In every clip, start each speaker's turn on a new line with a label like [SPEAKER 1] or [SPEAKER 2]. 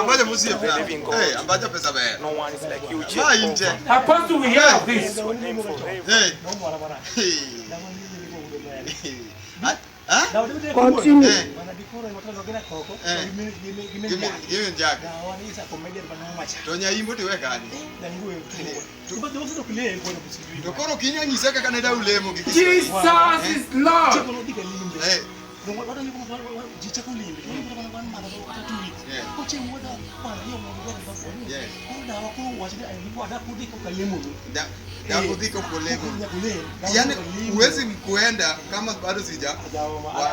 [SPEAKER 1] Ngoja msiye pia. Ambacho pesa baya.
[SPEAKER 2] No one is like you.
[SPEAKER 3] Apostle, we hear of this.
[SPEAKER 1] Continue. Give Jack. Tonya imbo tiwe kani. Dokoro kinya nyiseka kana da ulemo giki.
[SPEAKER 3] Jesus is Lord.
[SPEAKER 1] Yani uwezi mkuenda kama bado sija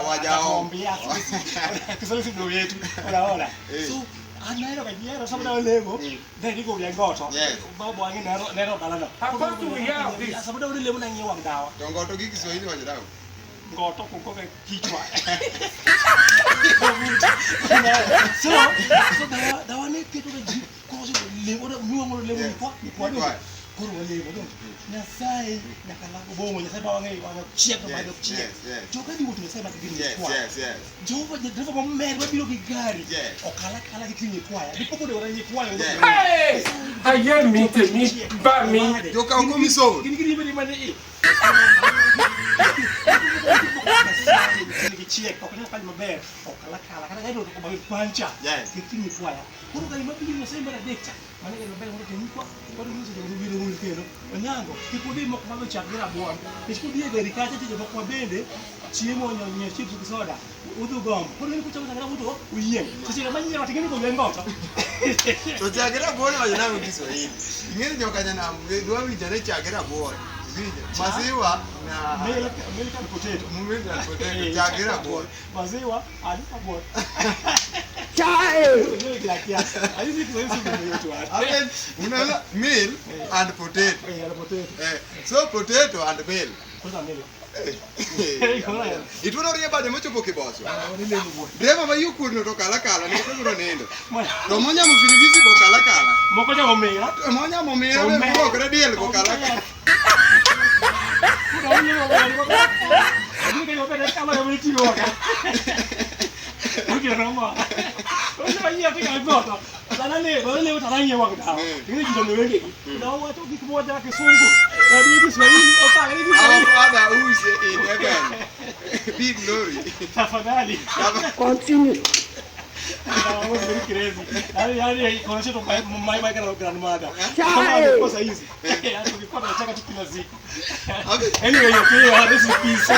[SPEAKER 1] wajao.
[SPEAKER 4] Kisasi ndio yetu. Unaona? So anaenda kajia sababu na lego ndio iko vya ngoto. Babo wangi nero balana.
[SPEAKER 3] Apostle, we hear of this.
[SPEAKER 4] Sababu ndio lego na nyewa ndawa.
[SPEAKER 1] Ngoto giki Kiswahili wajadao.
[SPEAKER 4] Ngoto kukoka kichwa. So dawa ni kitu ji kozi lego nyuo lego ni kwa kuru lego ndo. Na sai na kala bongo na sai ba wangi wana check ba do check. Joka di wutu sai ba kigini kwa. Jova je driver mo mer ba bilo gigari. Okala kala kigini kwa. Dipo de ora ni kwa.
[SPEAKER 3] Hey! Aye mi te mi ba mi.
[SPEAKER 1] Joka komiso.
[SPEAKER 4] Gini ba ni mane check kwa kwa maber okala kala kana ndio kwa pancha kigini kwa. Kuru ga imabili na sai ba data. Mane ga maber mo teni kwa ndio ndio ndio ndio kero. Onyango kipudi mo kwa chagira bwa. Kipudi ga rikacha tije kwa bende chiemo nyonya chips kisoda. Udu gom. Kuru ni kuchama kana udu uyen. Sisi kama nyinyi watigeni kwa ngoto.
[SPEAKER 1] To chagira bwa na wajana Kiswahili. Ngine joka jana dwa wijane chagira bwa. Maziwa na
[SPEAKER 4] milk and potato.
[SPEAKER 1] Chagira bwa.
[SPEAKER 4] Maziwa alipa bwa.
[SPEAKER 3] Chai!
[SPEAKER 1] Una meal and potato. So potato and meal. It will not about the much book boss. Never you could not talk a lacala, never name. Romonia Mufilisi Bocalacala.
[SPEAKER 4] Mokoja Momea,
[SPEAKER 1] Monia Momea, Mocradil Bocalaca.
[SPEAKER 4] I think you're better color with you. Okay, Roma. I think I got it. Only what I knew about how. You need to know what to be more dark as soon.
[SPEAKER 1] Our Father who is in heaven, big glory.
[SPEAKER 3] Continue.
[SPEAKER 4] I was very crazy. I consider my grandmother. Anyway, this is peace.